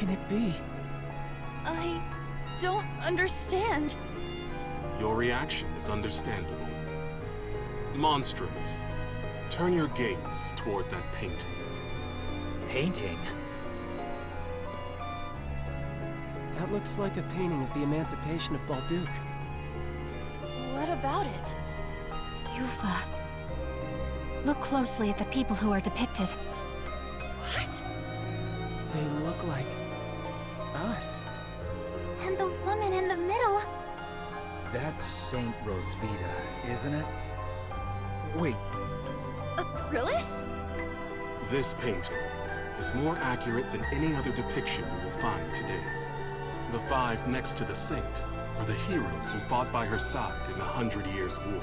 can it be? I don't understand. Your reaction is understandable. Monstrums, turn your gaze toward that painting. Painting? That looks like a painting of the emancipation of Balduke. What about it? Yufa. Look closely at the people who are depicted. What? They look like us. And the woman in the middle. That's Saint Rosvita, isn't it? Wait, Acrylis? This painting is more accurate than any other depiction you will find today. The five next to the saint are the heroes who fought by her side in the 100 Years' War.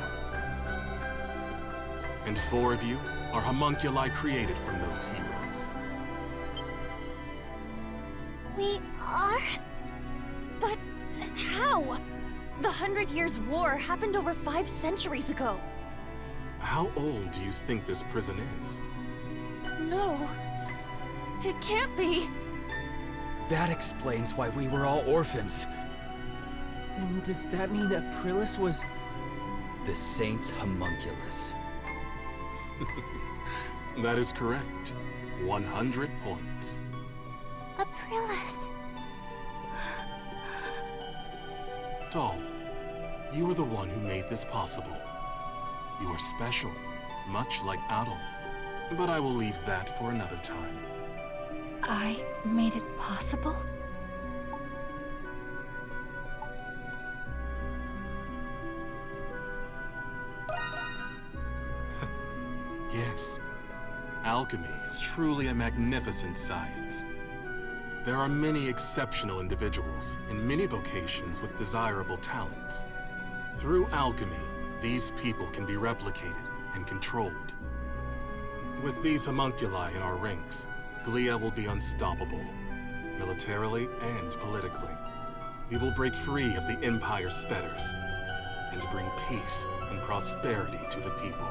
And 4 of you are homunculi created from those heroes. We are? But how? The 100 Years' War happened over 5 centuries ago. How old do you think this prison is? No. It can't be. that explains why we were all orphans. Then does that mean Aprilis was... The Saint's homunculus. That is correct. 100 points. Aprilis. Doll, you are the one who made this possible. You are special, much like Adol. But I will leave that for another time. I made it possible? Yes. Alchemy is truly a magnificent science. There are many exceptional individuals in many vocations with desirable talents. Through alchemy, these people can be replicated and controlled. With these homunculi in our ranks, Glia will be unstoppable, militarily and politically. We will break free of the Empire's fetters and bring peace and prosperity to the people.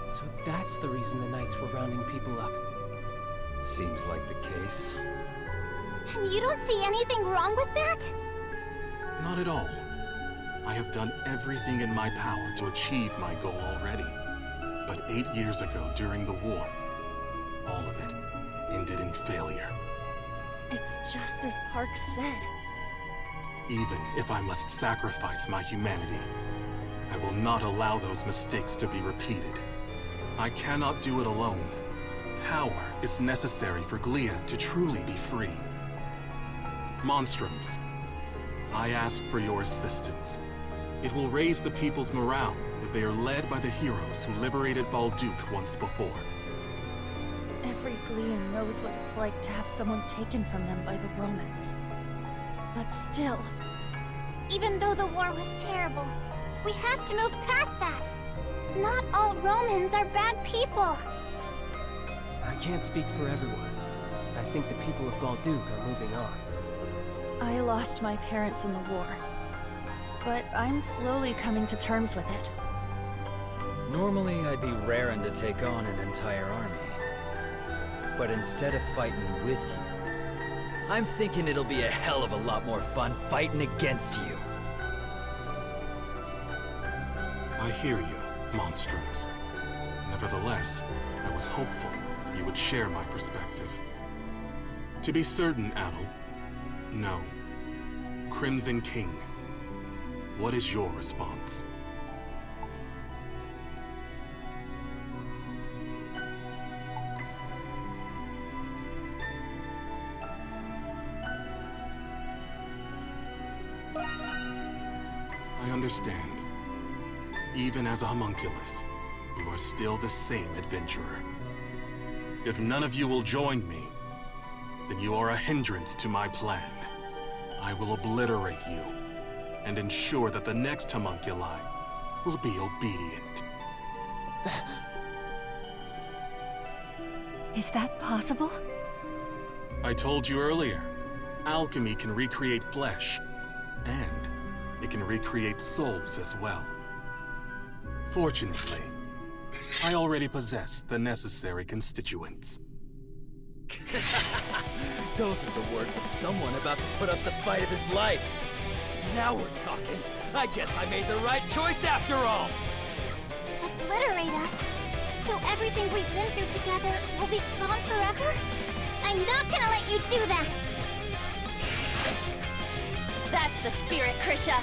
So that's the reason the Knights were rounding people up. Seems like the case. And you don't see anything wrong with that? Not at all. I have done everything in my power to achieve my goal already. But 8 years ago, during the war, all of it ended in failure. It's just as Park said. Even if I must sacrifice my humanity, I will not allow those mistakes to be repeated. I cannot do it alone. Power is necessary for Glia to truly be free. Monstrums, I ask for your assistance. It will raise the people's morale if they are led by the heroes who liberated Balduke once before. Every Glian knows what it's like to have someone taken from them by the Romans. But still... Even though the war was terrible, we have to move past that. Not all Romans are bad people. I can't speak for everyone. I think the people of Balduke are moving on. I lost my parents in the war. But I'm slowly coming to terms with it. Normally, I'd be raring to take on an entire army. But instead of fighting with you, I'm thinking it'll be a hell of a lot more fun fighting against you. I hear you, Monstrums. Nevertheless, I was hopeful that you would share my perspective. To be certain, Adol, no. Crimson King, what is your response? I understand. Even as a homunculus, you are still the same adventurer. If none of you will join me, then you are a hindrance to my plan. I will obliterate you and ensure that the next homunculi will be obedient. Is that possible? I told you earlier, alchemy can recreate flesh, and it can recreate souls as well. Fortunately, I already possess the necessary constituents. Those are the words of someone about to put up the fight of his life. Now we're talking. I guess I made the right choice after all. Obliterate us? So everything we've been through together will be gone forever? I'm not gonna let you do that! That's the spirit, Krisha!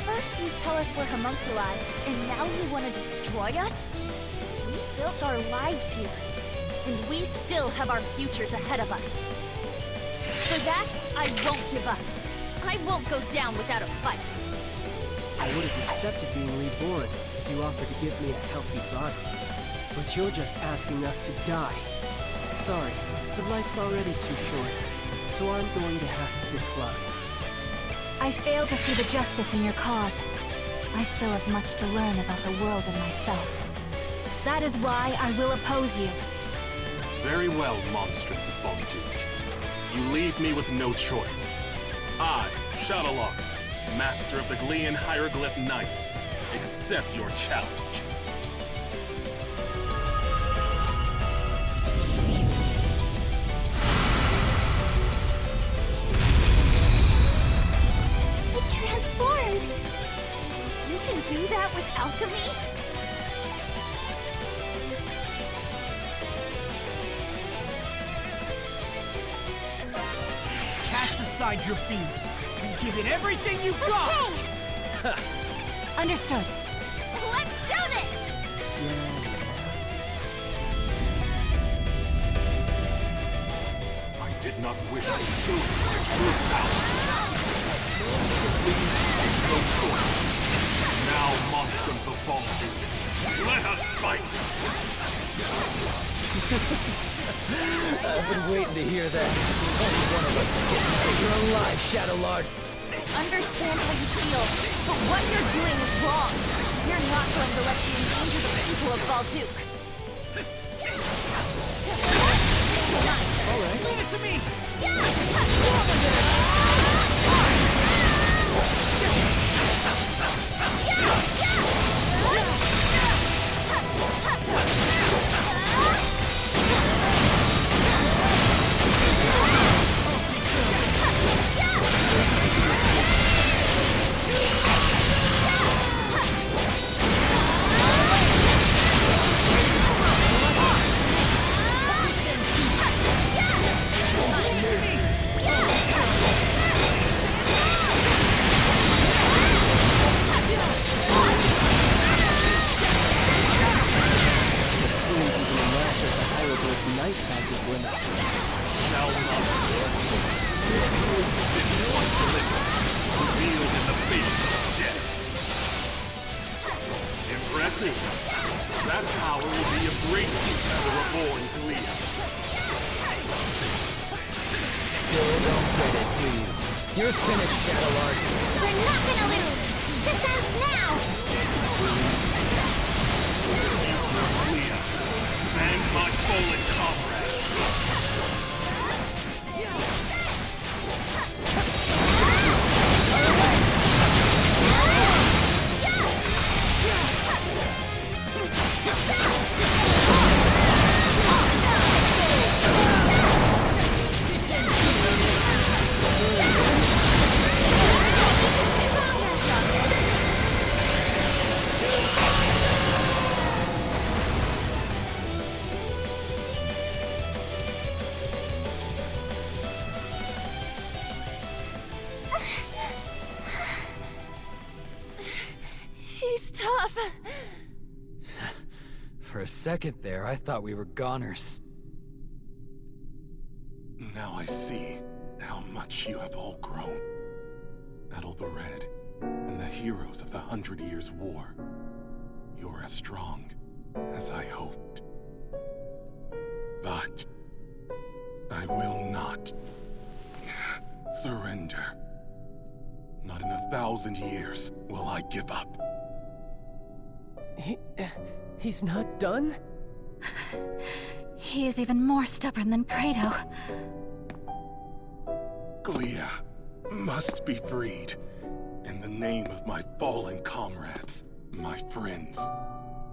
First you tell us we're homunculi, and now you want to destroy us? We built our lives here, and we still have our futures ahead of us. For that, I won't give up. I won't go down without a fight. I would have accepted being reborn if you offered to give me a healthy body. But you're just asking us to die. Sorry, but life's already too short, so I'm going to have to decline. I fail to see the justice in your cause. I still have much to learn about the world and myself. That is why I will oppose you. Very well, monstrums of Balduke. You leave me with no choice. I, Shadowlord, master of the Glean Hieroglyph Knights, accept your challenge. It transformed! You can do that with alchemy? Cast aside your fears and give it everything you've got! Okay! Understood. Let's do this! I did not wish to kill my true power. No choice. Now, monstrums of Balduke, let us fight! I've been waiting to hear that. Only one of us is getting out of here alive, Shadowlord. I understand how you feel, but what you're doing is wrong. We're not going to let you endanger the people of Balduke. Tonight. All right. Leave it to me! Has his limits. Shall not revealed in the face of death. Impressive. That power will be of great use to the reborn Glean. Still don't get it, do you? You're finished, Shadowlord. We're not gonna lose! This ends now! Glean, and my fallen comrade. He's tough. For a second there, I thought we were goners. Now I see how much you have all grown. Adel the Red, and the heroes of the 100 Years' War. You're as strong as I hoped. But I will not surrender. Not in 1,000 years will I give up. He's not done? He is even more stubborn than Credo. Glia must be freed in the name of my fallen comrades, my friends,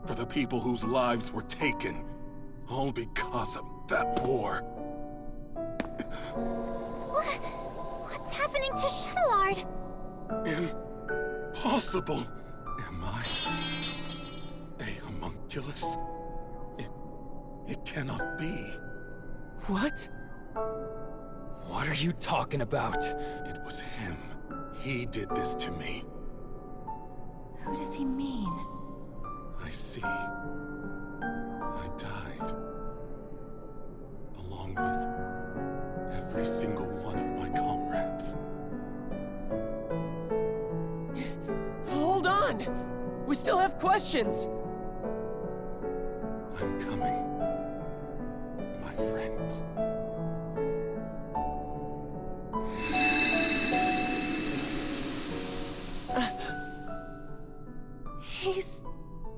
for the people whose lives were taken, all because of that war. What's happening to Shadowlard? Impossible! Am I a homunculus? It cannot be. What? What are you talking about? It was him. He did this to me. Who does he mean? I see. I died. Along with every single one of my comrades. Hold on! We still have questions! I'm coming. My friends. He's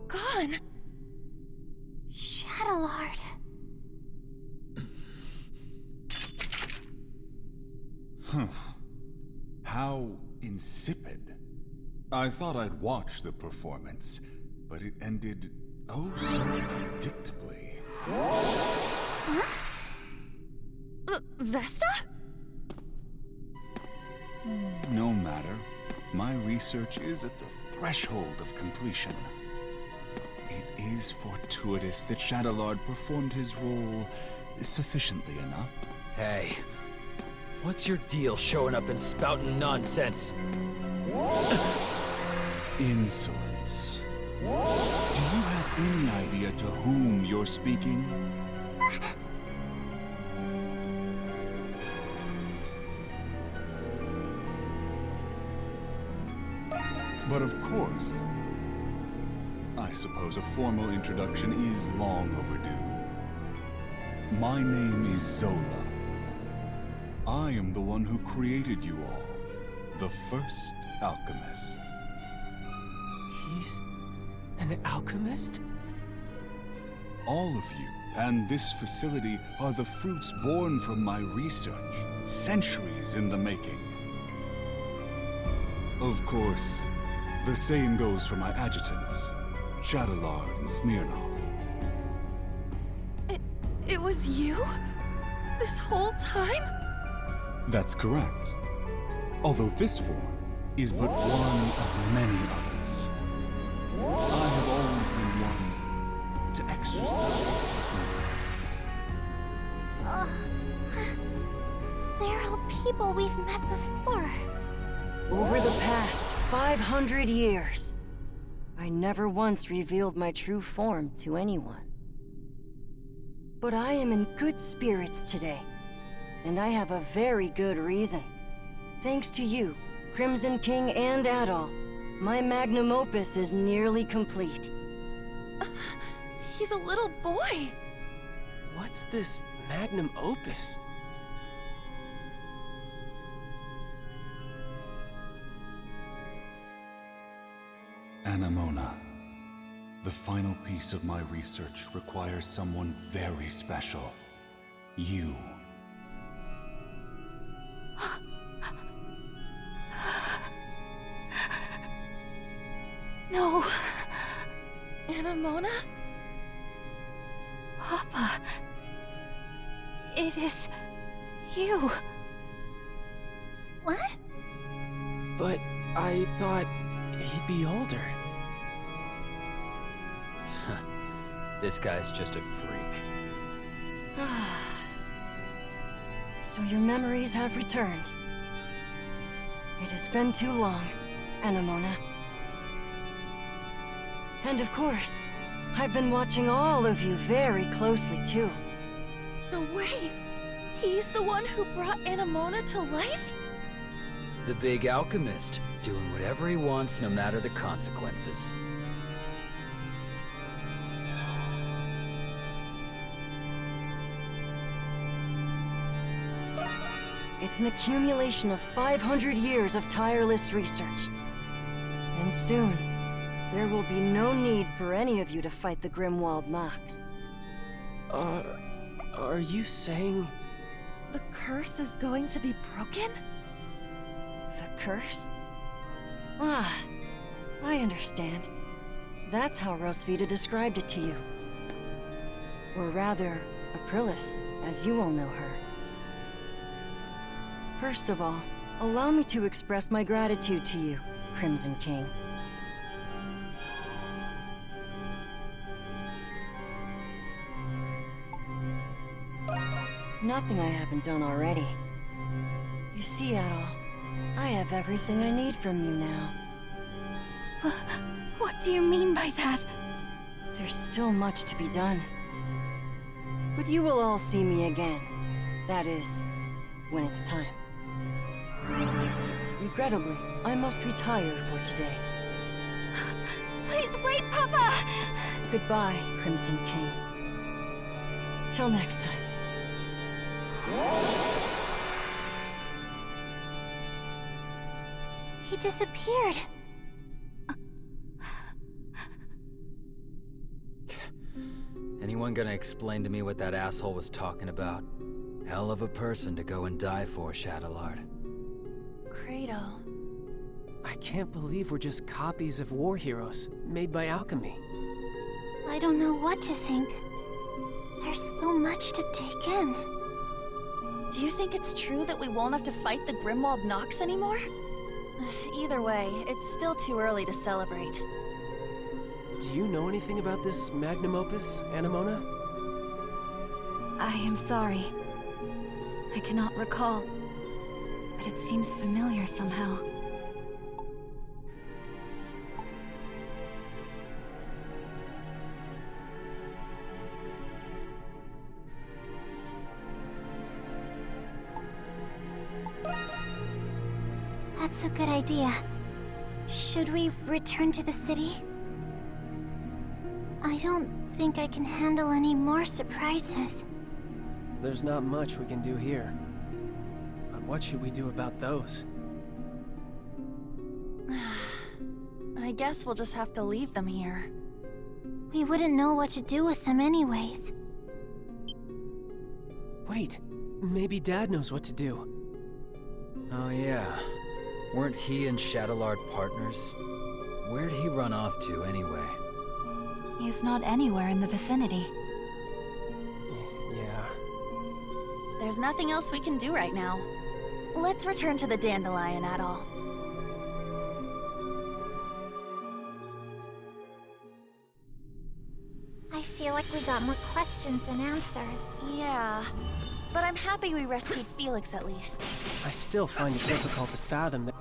gone. Shadowlard. How insipid. I thought I'd watch the performance, but it ended oh so predictably. Vesta? No matter. My research is at the threshold of completion. It is fortuitous that Shadowlard performed his role sufficiently enough. Hey, what's your deal showing up and spouting nonsense? Insolence. Do you have any idea to whom you're speaking? But of course, I suppose a formal introduction is long overdue. My name is Zola. I am the one who created you all, the first alchemist. He's an alchemist? All of you and this facility are the fruits born from my research, centuries in the making. Of course, the same goes for my adjutants, Shadowlard and Smirnov. It was you? This whole time? That's correct. Although this form is but one of many others. I have always been one to exercise influence. They're all people we've met before. Over the past 500 years, I never once revealed my true form to anyone. But I am in good spirits today, and I have a very good reason. Thanks to you, Crimson King and Adol, my magnum opus is nearly complete. He's a little boy. What's this magnum opus? Anemona. The final piece of my research requires someone very special. You. No. Anemona? Papa. It is you. What? But I thought he'd be older. This guy's just a freak. So your memories have returned. It has been too long, Anemona. And of course, I've been watching all of you very closely too. No way! He's the one who brought Anemona to life? The big alchemist, doing whatever he wants no matter the consequences. It's an accumulation of 500 years of tireless research. And soon, there will be no need for any of you to fight the Grimwald Nox. Are you saying... The curse is going to be broken? The curse? Ah, I understand. That's how Rosvita described it to you. Or rather, Aprilis, as you all know her. First of all, allow me to express my gratitude to you, Crimson King. Nothing I haven't done already. You see, Adol, I have everything I need from you now. What do you mean by that? There's still much to be done. But you will all see me again. That is, when it's time. Regrettably, I must retire for today. Please wait, Papa! Goodbye, Crimson King. Till next time. He disappeared. Anyone gonna explain to me what that asshole was talking about? Hell of a person to go and die for, Shadowlord. Kratos. I can't believe we're just copies of war heroes, made by alchemy. I don't know what to think. There's so much to take in. Do you think it's true that we won't have to fight the Grimwald Nox anymore? Either way, it's still too early to celebrate. Do you know anything about this magnum opus, Anemona? I am sorry. I cannot recall, but it seems familiar somehow. That's a good idea. Should we return to the city? I don't think I can handle any more surprises. There's not much we can do here. But what should we do about those? I guess we'll just have to leave them here. We wouldn't know what to do with them anyways. Wait, maybe Dad knows what to do. Oh yeah. Weren't he and Shadowlord partners? Where'd he run off to, anyway? He's not anywhere in the vicinity. Yeah. There's nothing else we can do right now. Let's return to the Dandelion, Adol. I feel like we got more questions than answers. Yeah, but I'm happy we rescued Felix at least. I still find it difficult to fathom that.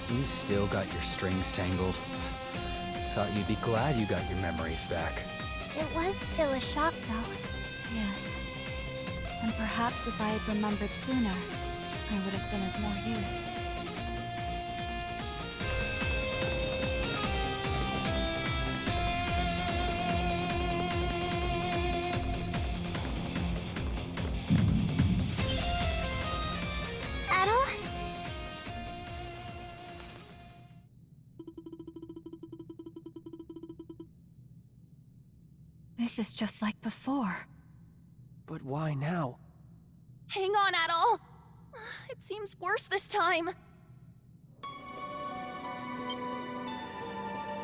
You still got your strings tangled? Thought you'd be glad you got your memories back. It was still a shock, though. Yes. And perhaps if I had remembered sooner, I would have been of more use. Adol? This is just like before. But why now? Hang on, Adol! It seems worse this time.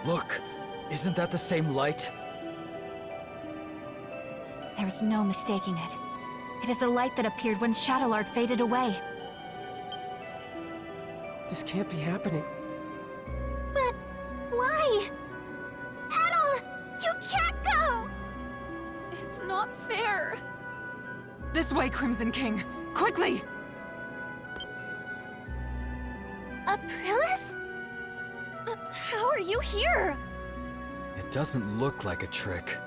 Look! Isn't that the same light? There is no mistaking it. It is the light that appeared when Shadowlord faded away. This can't be happening. But why? Adol! You can't go! It's not fair. This way, Crimson King! Quickly! Aprilis? How are you here? It doesn't look like a trick.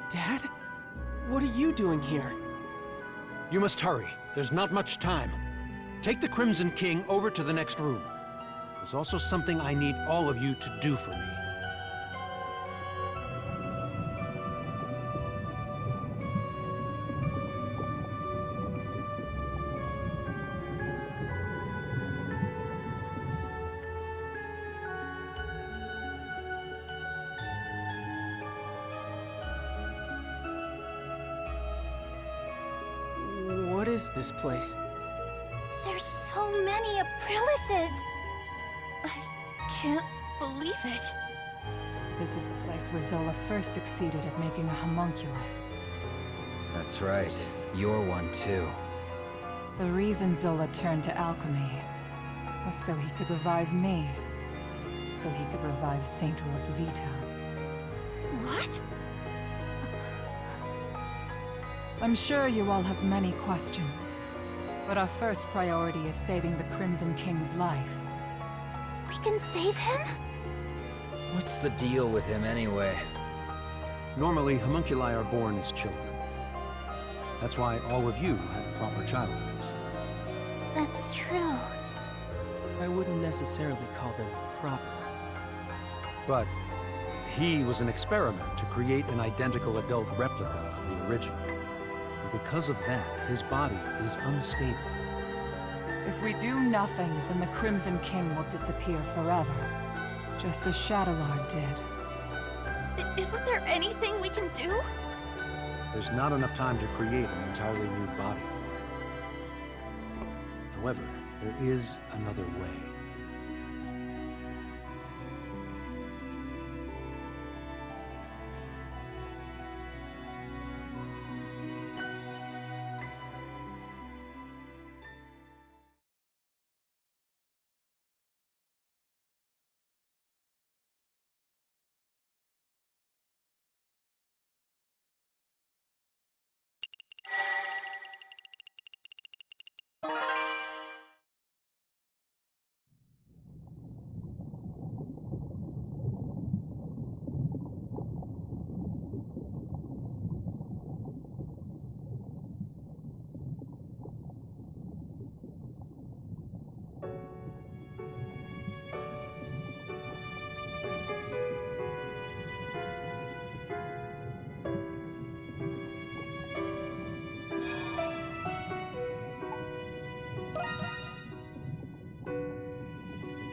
Dad? What are you doing here? You must hurry. There's not much time. Take the Crimson King over to the next room. There's also something I need all of you to do for me. is this place? There's so many Aprilises! I can't believe it. This is the place where Zola first succeeded at making a homunculus. That's right. You're one too. The reason Zola turned to alchemy was so he could revive me. So he could revive St. Rosvita. What? I'm sure you all have many questions, but our first priority is saving the Crimson King's life. We can save him? What's the deal with him anyway? Normally, homunculi are born as children. That's why all of you had proper childhoods. That's true. I wouldn't necessarily call them proper. But he was an experiment to create an identical adult replica of the original. And because of that, his body is unstable. If we do nothing, then the Crimson King will disappear forever, just as Shadowlord did. Isn't there anything we can do? There's not enough time to create an entirely new body for him. However, there is another way.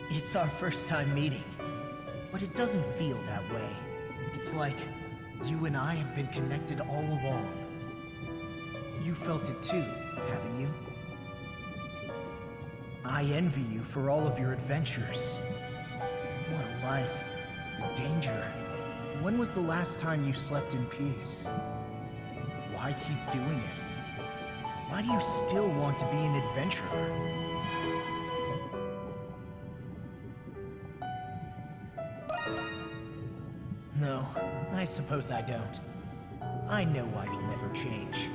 It's our first time meeting, but it doesn't feel that way. It's like you and I have been connected all along. You felt it too, haven't you? I envy you for all of your adventures. What a life. The danger. When was the last time you slept in peace? Why keep doing it? Why do you still want to be an adventurer? No, I suppose I don't. I know why you'll never change.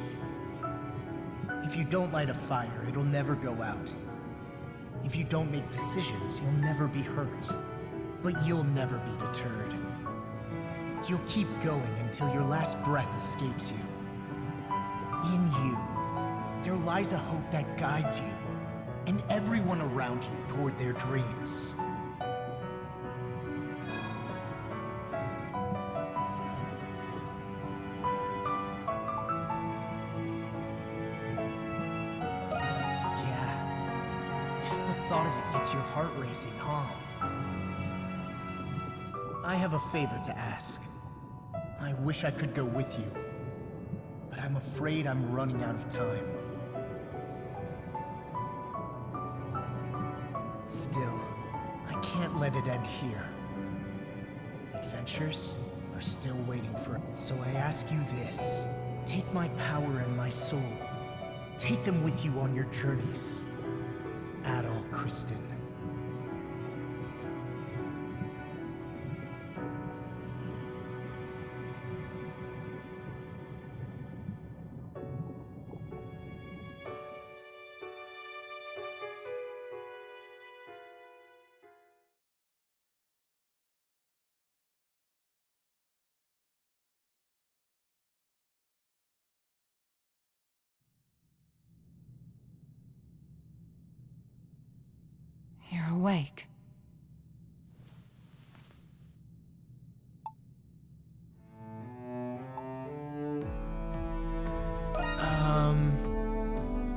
If you don't light a fire, it'll never go out. If you don't make decisions, you'll never be hurt. But you'll never be deterred. You'll keep going until your last breath escapes you. In you, there lies a hope that guides you, and everyone around you toward their dreams. Just the thought of it gets your heart racing, huh? I have a favor to ask. I wish I could go with you, but I'm afraid I'm running out of time. Still, I can't let it end here. Adventures are still waiting for us. So I ask you this. Take my power and my soul. Take them with you on your journeys. Adol Kristen. You're awake.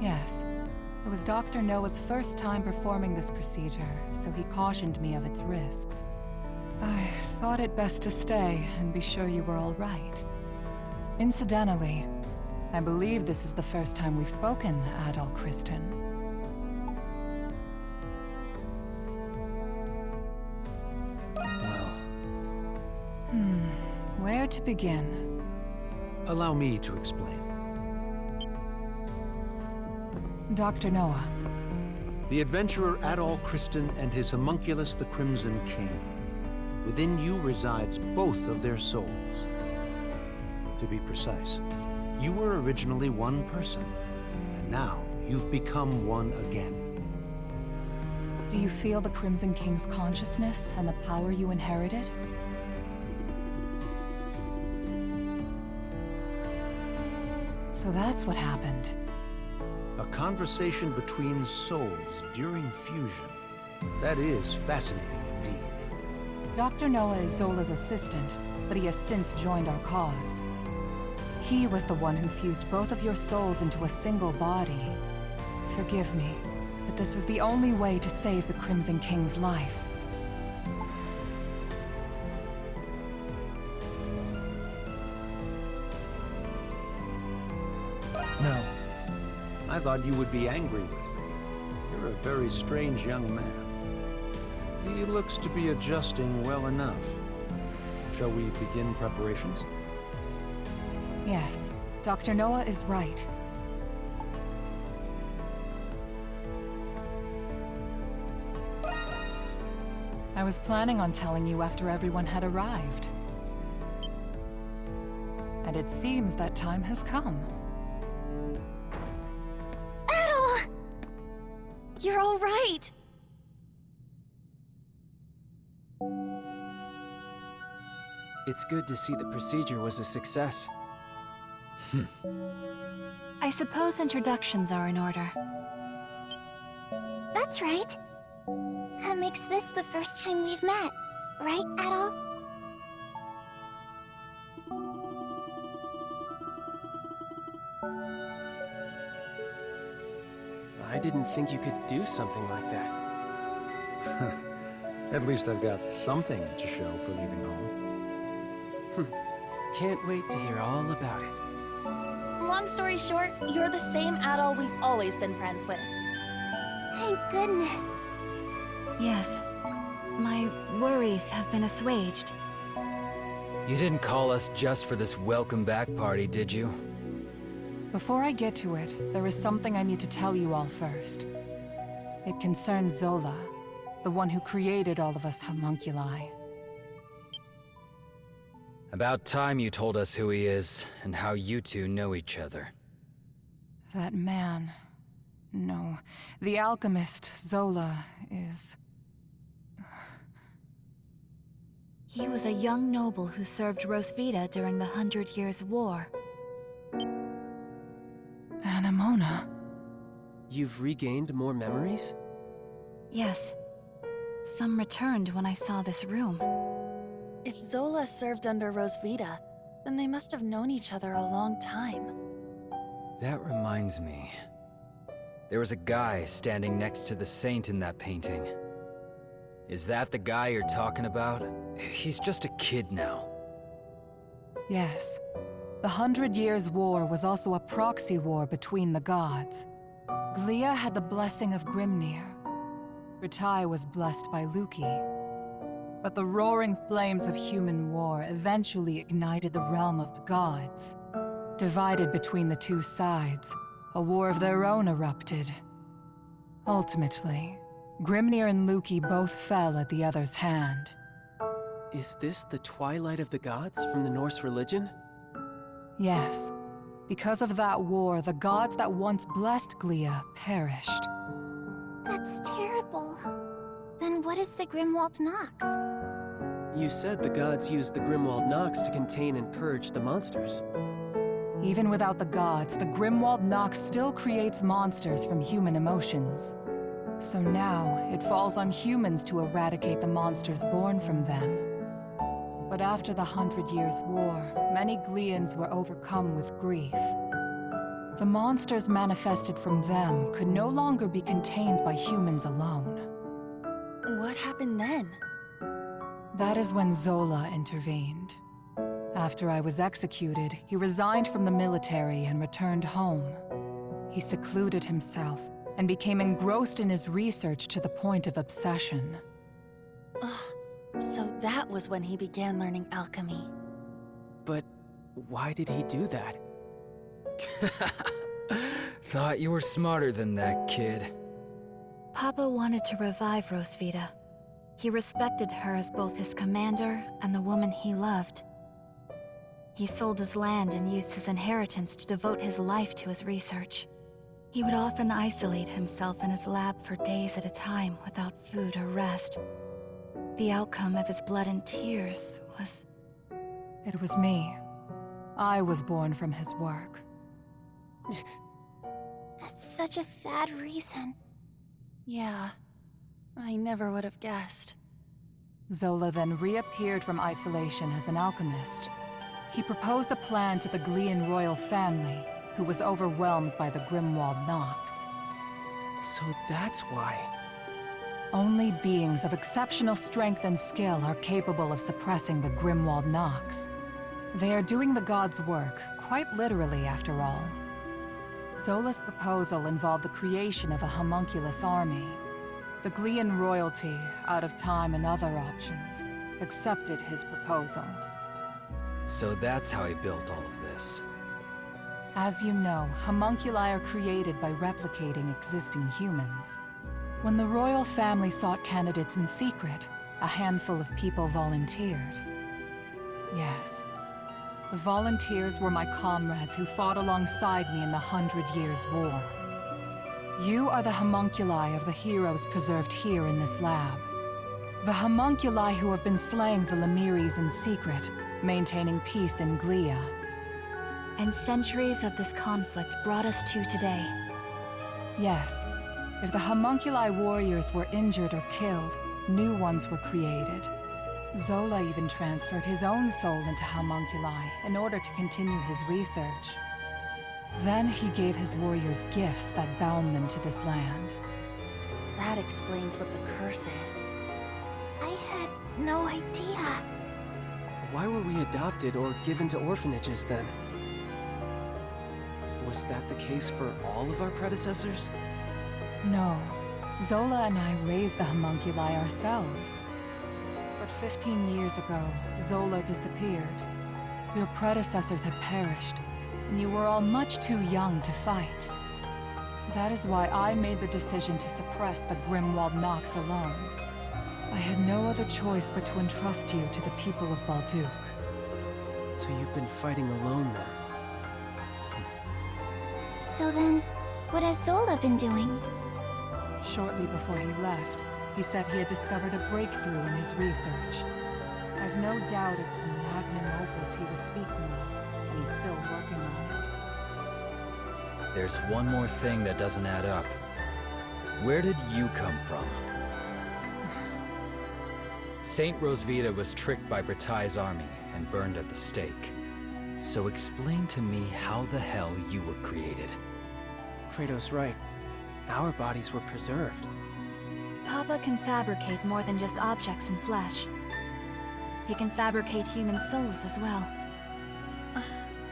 Yes. It was Dr. Noah's first time performing this procedure, so he cautioned me of its risks. I thought it best to stay and be sure you were all right. Incidentally, I believe this is the first time we've spoken, Adol Kristen. Well, Where to begin? allow me to explain. Dr. Noah. The adventurer Adol Kristen and his homunculus, the Crimson King. Within you resides both of their souls. To be precise, you were originally one person, and now you've become one again. Do you feel the Crimson King's consciousness and the power you inherited? So that's what happened. A conversation between souls during fusion. That is fascinating indeed. Dr. Noah is Zola's assistant, but he has since joined our cause. He was the one who fused both of your souls into a single body. Forgive me, but this was the only way to save the Crimson King's life. No. I thought you would be angry with me. You're a very strange young man. He looks to be adjusting well enough. Shall we begin preparations? Yes, Dr. Noah is right. I was planning on telling you after everyone had arrived. And it seems that time has come. Adol! You're all right! It's good to see the procedure was a success. I suppose introductions are in order. That's right. That makes this the first time we've met, right, Adol? I didn't think you could do something like that. At least I've got something to show for leaving home. Can't wait to hear all about it. Long story short, you're the same Adol we've always been friends with. Thank goodness. Yes. My worries have been assuaged. You didn't call us just for this welcome back party, did you? Before I get to it, there is something I need to tell you all first. It concerns Zola, the one who created all of us homunculi. About time you told us who he is, and how you two know each other. That man... No, the alchemist, Zola, is... He was a young noble who served Rosvita during the 100 Years' War. Anemona. You've regained more memories? Yes. Some returned when I saw this room. If Zola served under Rosvita, then they must have known each other a long time. That reminds me. There was a guy standing next to the saint in that painting. Is that the guy you're talking about? He's just a kid now. Yes. The 100 Years' War was also a proxy war between the gods. Glia had the blessing of Grimnir. Ritai was blessed by Luki. But the roaring flames of human war eventually ignited the realm of the gods. Divided between the two sides, a war of their own erupted. Ultimately, Grimnir and Luki both fell at the other's hand. Is this the Twilight of the Gods from the Norse religion? Yes. Because of that war, the gods that once blessed Glia perished. That's terrible. Then what is the Grimwald Nox? You said the gods used the Grimwald Nox to contain and purge the monsters. Even without the gods, the Grimwald Nox still creates monsters from human emotions. So now, it falls on humans to eradicate the monsters born from them. But after the 100 Years' War, many Glians were overcome with grief. The monsters manifested from them could no longer be contained by humans alone. What happened then? That is when Zola intervened. After I was executed, he resigned from the military and returned home. He secluded himself and became engrossed in his research to the point of obsession. So that was when he began learning alchemy. But why did he do that? Thought you were smarter than that, kid. Papa wanted to revive Rosvita. He respected her as both his commander and the woman he loved. He sold his land and used his inheritance to devote his life to his research. He would often isolate himself in his lab for days at a time without food or rest. The outcome of his blood and tears was... It was me. I was born from his work. That's such a sad reason. Yeah, I never would have guessed. Zola then reappeared from isolation as an alchemist. He proposed a plan to the Glean royal family, who was overwhelmed by the Grimwald Nox. So that's why. Only beings of exceptional strength and skill are capable of suppressing the Grimwald Nox. They are doing the gods' work, quite literally after all. Zola's proposal involved the creation of a homunculus army. The Glean royalty, out of time and other options, accepted his proposal. So that's how he built all of this. As you know, homunculi are created by replicating existing humans. When the royal family sought candidates in secret, a handful of people volunteered. Yes. The volunteers were my comrades who fought alongside me in the 100 Years' War. You are the homunculi of the heroes preserved here in this lab. The homunculi who have been slaying the Lemiris in secret, maintaining peace in Glia. And centuries of this conflict brought us to today. Yes. If the homunculi warriors were injured or killed, new ones were created. Zola even transferred his own soul into homunculi in order to continue his research. Then he gave his warriors gifts that bound them to this land. That explains what the curse is. I had no idea. Why were we adopted or given to orphanages then? Was that the case for all of our predecessors? No. Zola and I raised the homunculi ourselves. But 15 years ago, Zola disappeared. Your predecessors had perished, and you were all much too young to fight. That is why I made the decision to suppress the Grimwald Nox alone. I had no other choice but to entrust you to the people of Balduq. So you've been fighting alone then? So then, what has Zola been doing? Shortly before he left, he said he had discovered a breakthrough in his research. I've no doubt it's the magnum opus he was speaking of, and he's still working on it. There's one more thing that doesn't add up. Where did you come from? Saint Rosvita was tricked by Bratai's army and burned at the stake. So explain to me how the hell you were created. Kratos' right. Our bodies were preserved. Papa can fabricate more than just objects and flesh. He can fabricate human souls as well.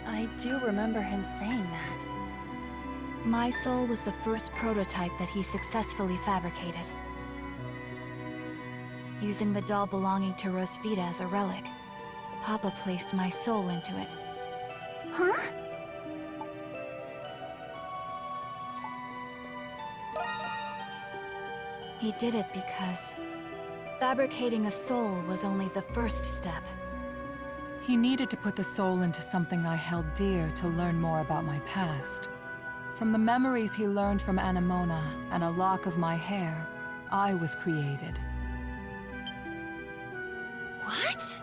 I do remember him saying that. My soul was the first prototype that he successfully fabricated. Using the doll belonging to Rosvita as a relic, Papa placed my soul into it. Huh? He did it because fabricating a soul was only the first step. He needed to put the soul into something I held dear to learn more about my past. From the memories he learned from Anemona and a lock of my hair, I was created. What?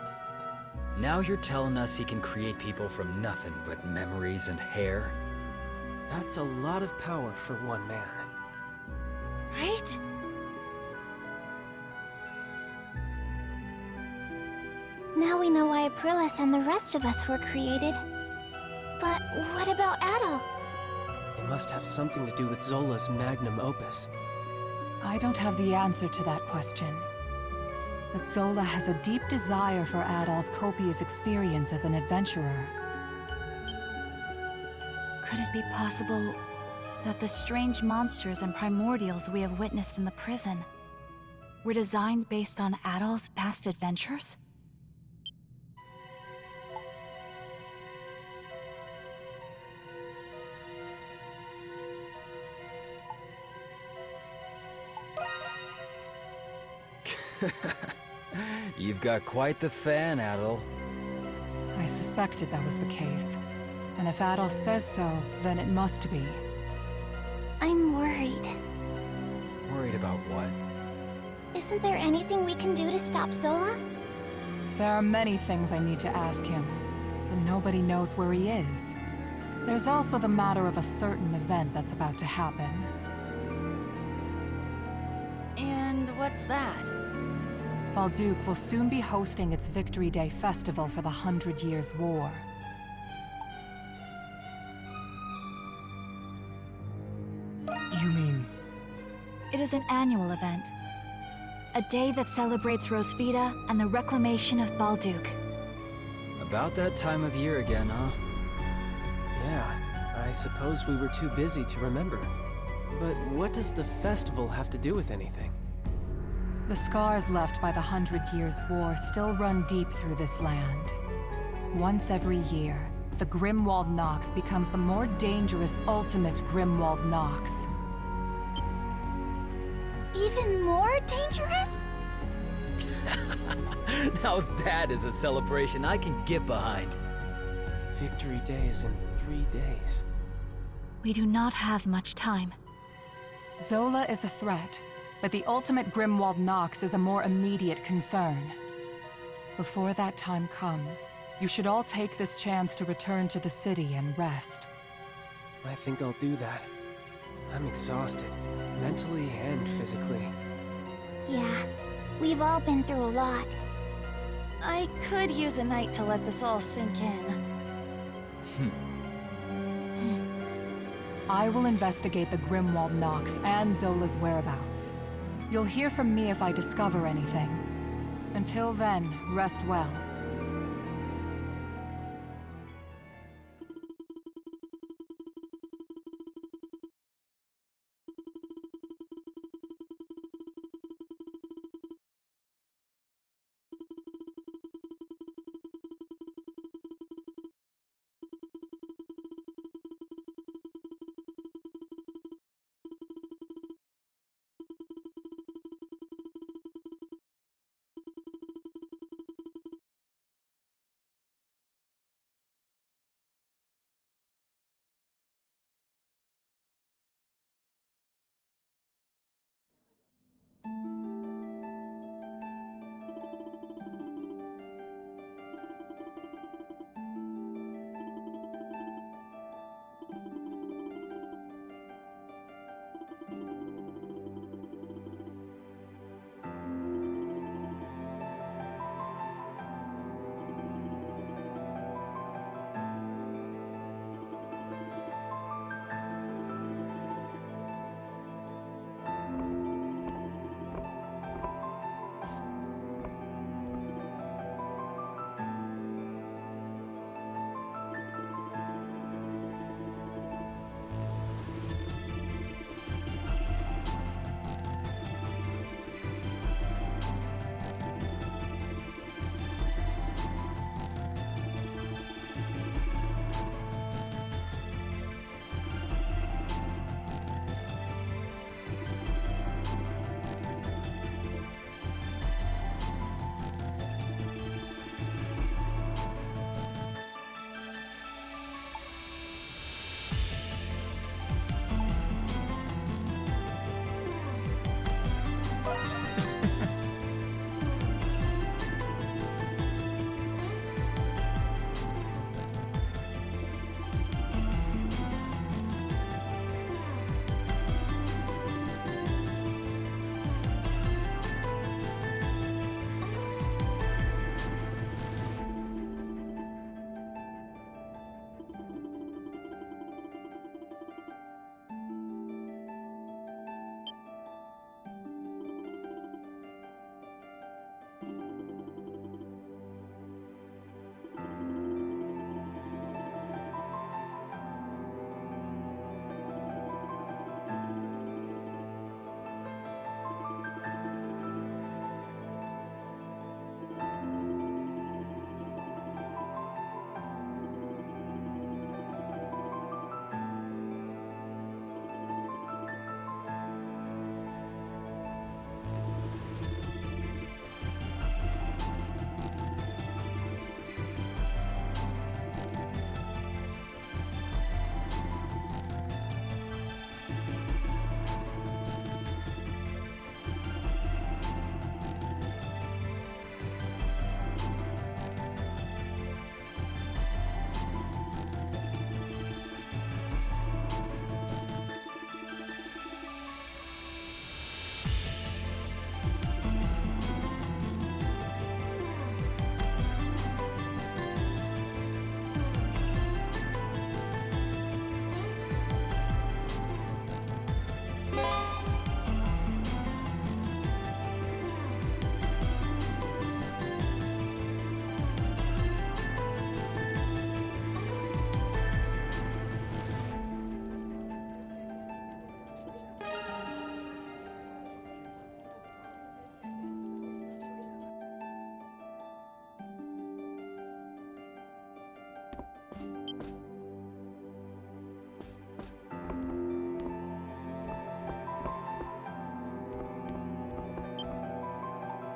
Now you're telling us he can create people from nothing but memories and hair? That's a lot of power for one man. Right? Now we know why Aprilis and the rest of us were created. But what about Adol? It must have something to do with Zola's magnum opus. I don't have the answer to that question. but Zola has a deep desire for Adol's copious experience as an adventurer. Could it be possible that the strange monsters and primordials we have witnessed in the prison were designed based on Adol's past adventures? You've got quite the fan, Adol. I suspected that was the case. And if Adol says so, then it must be. I'm worried. Worried about what? Isn't there anything we can do to stop Zola? There are many things I need to ask him, but nobody knows where he is. There's also the matter of a certain event that's about to happen. And what's that? Balduke will soon be hosting its Victory Day festival for the 100 Years' War. You mean... It is an annual event. A day that celebrates Rosvita and the reclamation of Balduke. About that time of year again, huh? Yeah, I suppose we were too busy to remember. But what does the festival have to do with anything? The scars left by the 100 Years' War still run deep through this land. Once every year, the Grimwald Nox becomes the more dangerous ultimate Grimwald Nox. Even more dangerous? Now that is a celebration I can get behind. Victory Day is in 3 days. We do not have much time. Zola is a threat, but the ultimate Grimwald Nox is a more immediate concern. Before that time comes, you should all take this chance to return to the city and rest. I think I'll do that. I'm exhausted, mentally and physically. Yeah, we've all been through a lot. I could use a night to let this all sink in. I will investigate the Grimwald Nox and Zola's whereabouts. You'll hear from me if I discover anything. Until then, rest well.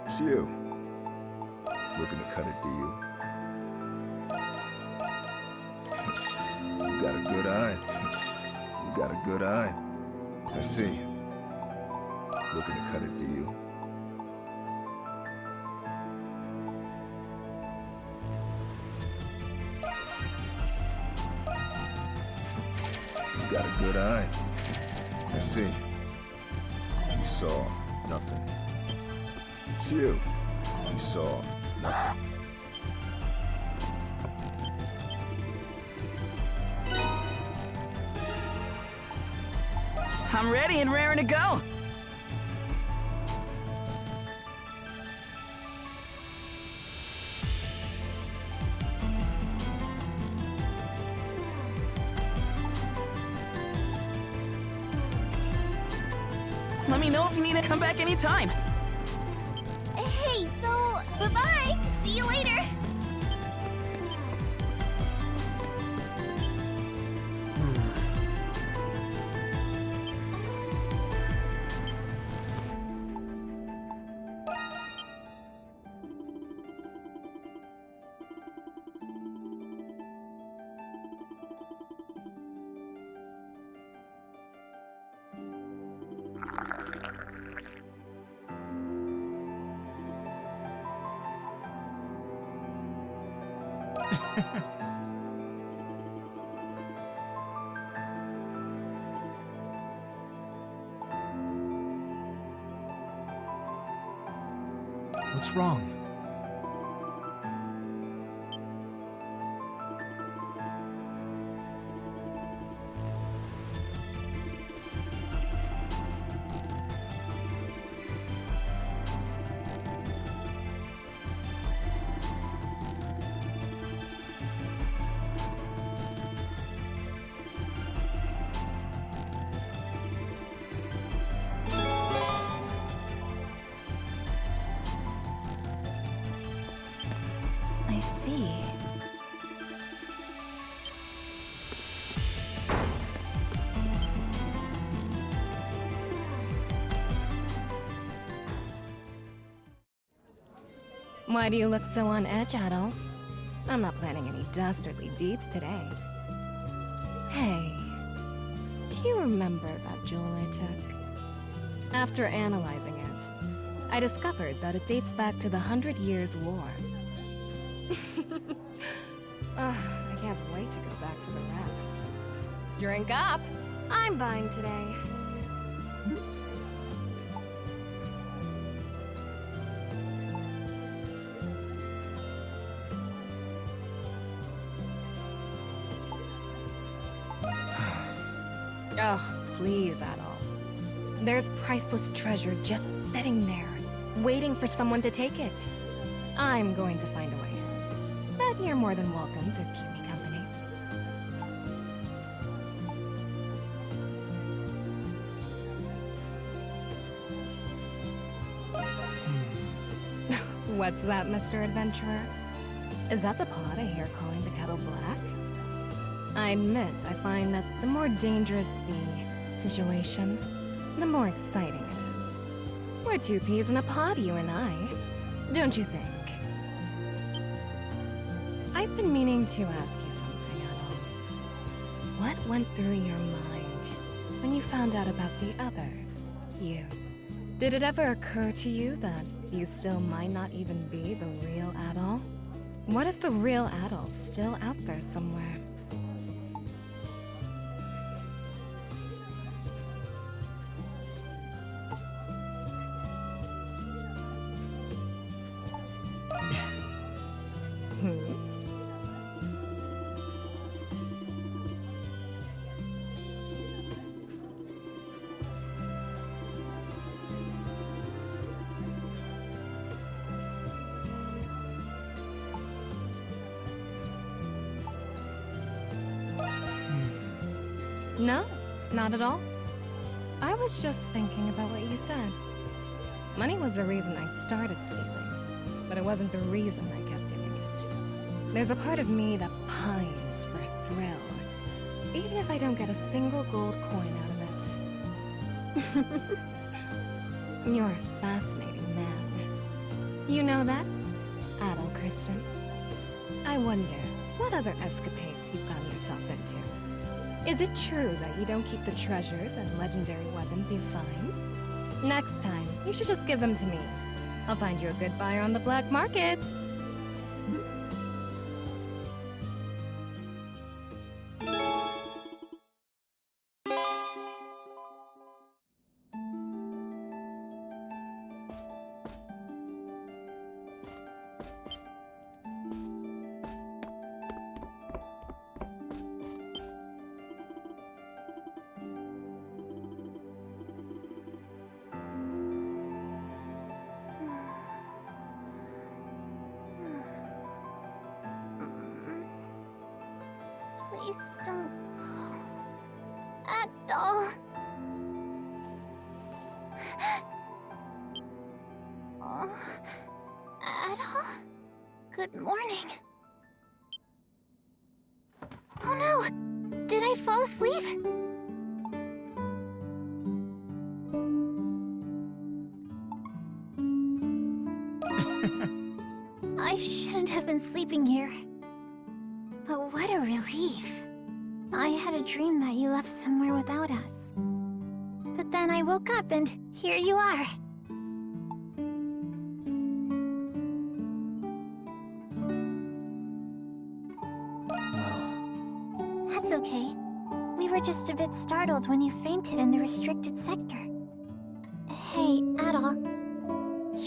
It's you. Looking to cut it, do you? You got a good eye. You got a good eye. I see. Looking to cut it, do you? You got a good eye. I see. You saw nothing. It's you. You saw nothing. I'm ready and raring to go. Let me know if you need to come back anytime. Hey, so, bye-bye. See you later. What's wrong? I see. Why do you look so on edge, Adol? I'm not planning any dastardly deeds today. Hey, do you remember that jewel I took? After analyzing it, I discovered that it dates back to the 100 Years' War. I can't wait to go back for the rest. Drink up! I'm buying today. Oh, please, Adol. There's priceless treasure just sitting there, waiting for someone to take it. I'm going to find a way in. But you're more than welcome to keep me company. What's that, Mr. Adventurer? Is that the pot I hear calling the kettle black? I admit, I find that the more dangerous the situation, the more exciting it is. We're two peas in a pod, you and I. Don't you think? I've been meaning to ask you something, Adol. What went through your mind when you found out about the other you? Did it ever occur to you that you still might not even be the real Adol? What if the real Adol's still out there somewhere? No, not at all. I was just thinking about what you said. Money was the reason I started stealing, but it wasn't the reason I kept doing it. There's a part of me that pines for a thrill, even if I don't get a single gold coin out of it. You're a fascinating man. You know that, Adol Kristen? I wonder, what other escapades you've gotten yourself into? Is it true that you don't keep the treasures and legendary weapons you find? Next time, you should just give them to me. I'll find you a good buyer on the black market. Please don't go. Adol. Oh, Adol? Good morning. Oh no! Did I fall asleep? I shouldn't have been sleeping here. But what a relief. I had a dream that you left somewhere without us. But then I woke up and here you are. That's okay. We were just a bit startled when you fainted in the restricted sector. Hey, Adol.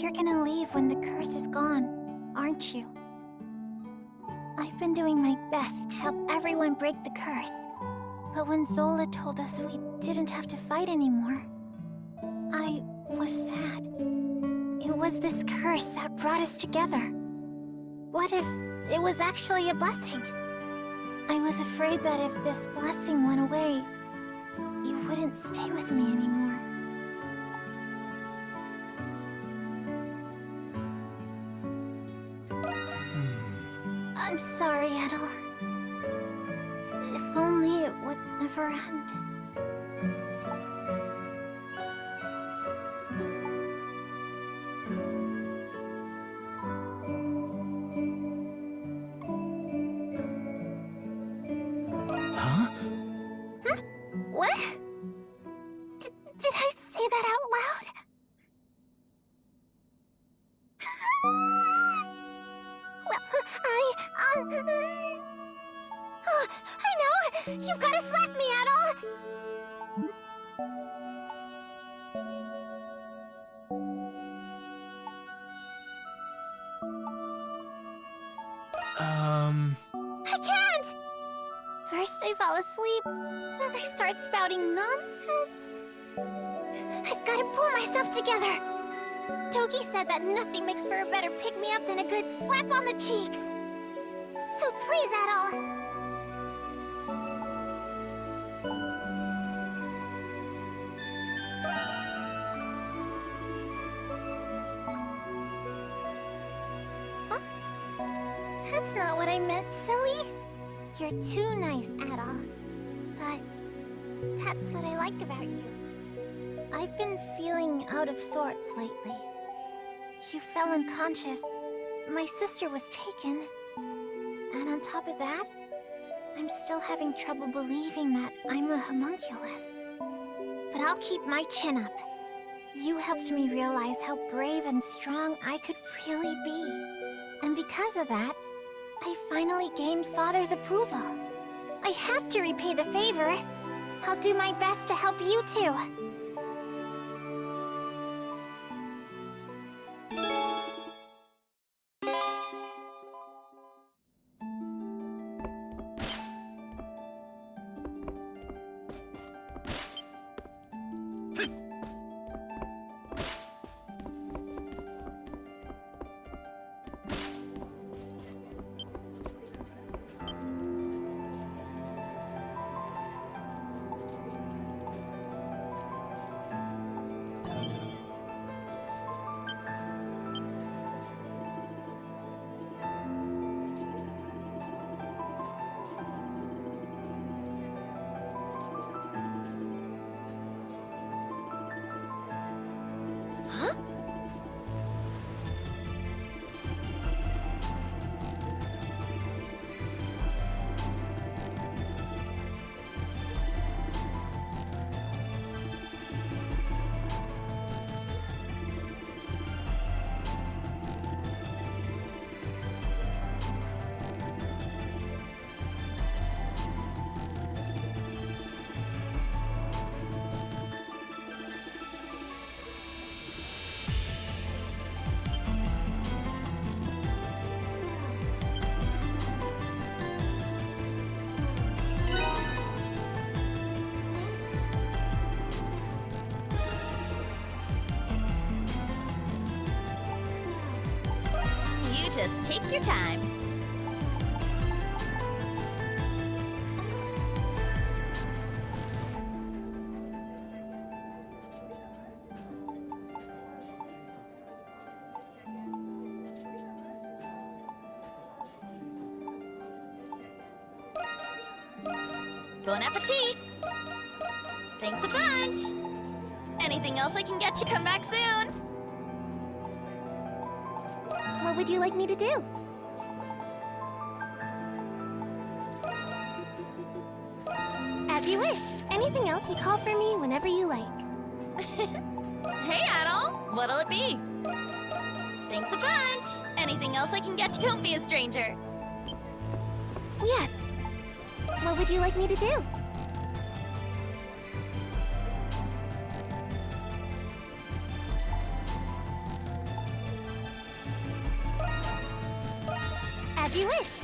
You're gonna leave when the curse is gone, aren't you? I've been doing my best to help everyone break the curse. But when Zola told us we didn't have to fight anymore, I was sad. It was this curse that brought us together. What if it was actually a blessing? I was afraid that if this blessing went away, you wouldn't stay with me anymore. I'm sorry, Adol. If only it would never end. Huh? What? Did I say that out loud? Well, Oh, I know! You've got to slap me, Adol! I can't! First I fall asleep, then I start spouting nonsense. I've got to pull myself together. Toki said that nothing makes for a better pick-me-up than a good slap on the cheeks. So please, Adol. Huh? That's not what I meant, silly. You're too nice, Adol. But that's what I like about you. I've been feeling out of sorts lately. You fell unconscious. My sister was taken. And on top of that, I'm still having trouble believing that I'm a homunculus. But I'll keep my chin up. You helped me realize how brave and strong I could really be. And because of that, I finally gained Father's approval. I have to repay the favor. I'll do my best to help you too. Just take your time. Bon appetit! Thanks a bunch! Anything else I can get you? Come back soon! What would you like me to do? As you wish. Anything else, you call for me whenever you like. Hey, Adol! What'll it be? Thanks a bunch! Anything else I can get you? Don't be a stranger! Yes. What would you like me to do? As you wish.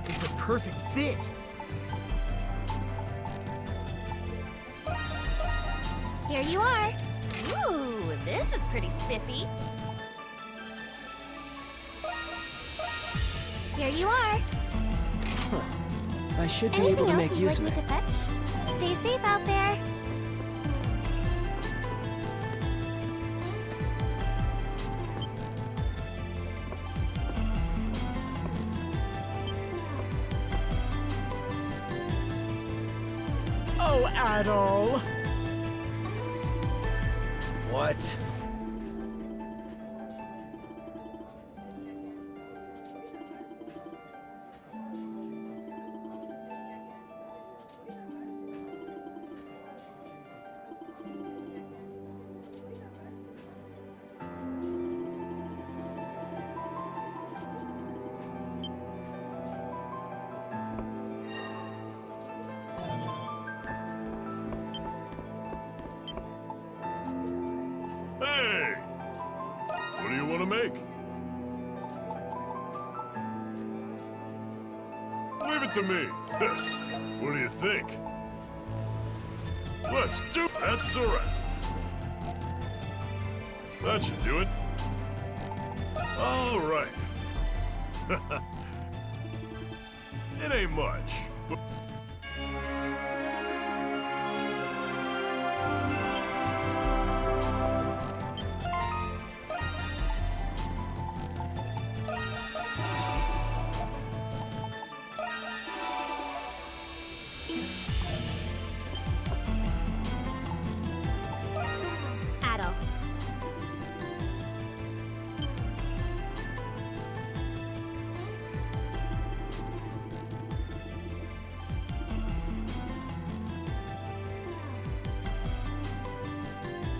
It's a perfect fit. Here you are. Ooh, this is pretty spiffy. Here you are. I should be Anything able to else make you'd use like of me it. to fetch? Stay safe out there. Oh, Adol! What? Hey! What do you want to make? Leave it to me. What do you think? Let's do that's a wrap. That should do it. All right. It ain't much, but... Adol.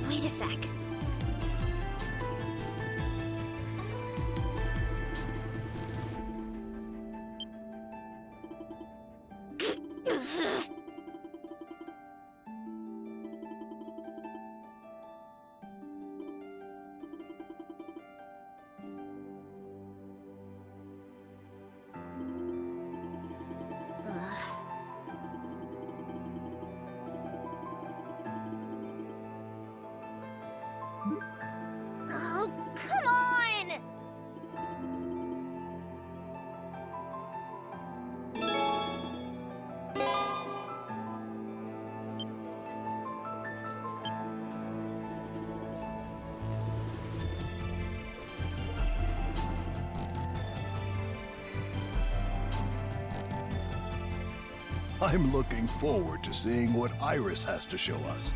Wait a sec. Oh, come on! I'm looking forward to seeing what Iris has to show us.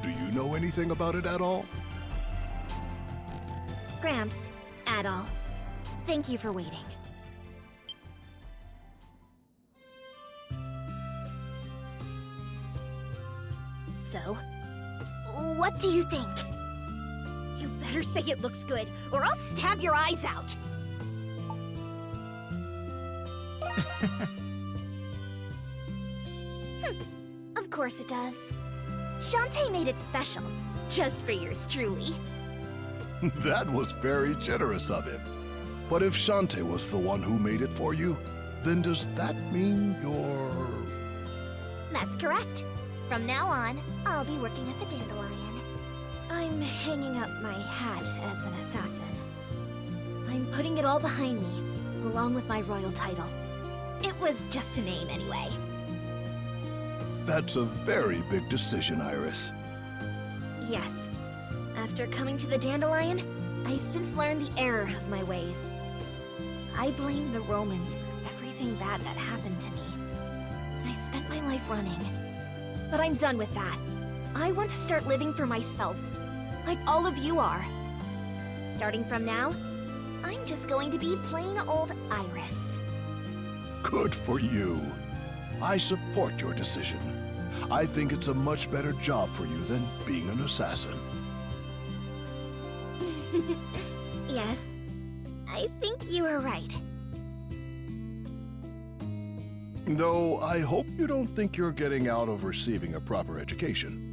Do you know anything about it at all? Gramps, Adol, thank you for waiting. So, what do you think? You better say it looks good, or I'll stab your eyes out! Of course it does. Shantae made it special, just for yours truly. That was very generous of him. But if Shantae was the one who made it for you, then does that mean you're... That's correct. From now on, I'll be working at the Dandelion. I'm hanging up my hat as an assassin. I'm putting it all behind me, along with my royal title. It was just a name anyway. That's a very big decision, Iris. Yes. After coming to the Dandelion, I've since learned the error of my ways. I blame the Romans for everything bad that happened to me. I spent my life running. But I'm done with that. I want to start living for myself, like all of you are. Starting from now, I'm just going to be plain old Iris. Good for you. I support your decision. I think it's a much better job for you than being an assassin. Yes, I think you are right. Though I hope you don't think you're getting out of receiving a proper education.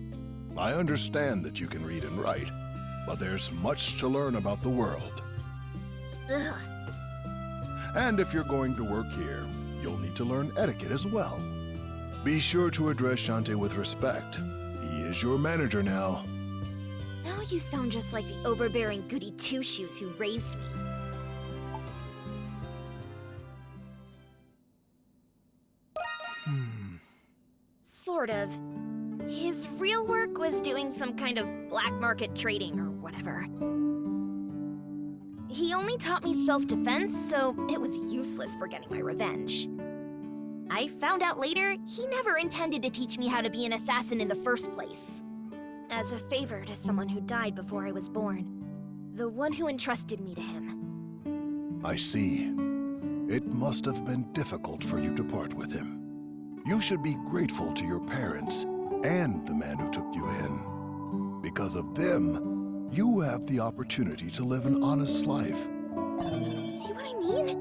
I understand that you can read and write, but there's much to learn about the world. Ugh. And if you're going to work here, you'll need to learn etiquette as well. Be sure to address Shante with respect. He is your manager now. Now you sound just like the overbearing goody two-shoes who raised me. Sort of. His real work was doing some kind of black market trading or whatever. He only taught me self-defense, so it was useless for getting my revenge. I found out later, he never intended to teach me how to be an assassin in the first place. As a favor to someone who died before I was born. The one who entrusted me to him. I see. It must have been difficult for you to part with him. You should be grateful to your parents and the man who took you in. Because of them, you have the opportunity to live an honest life. See what I mean?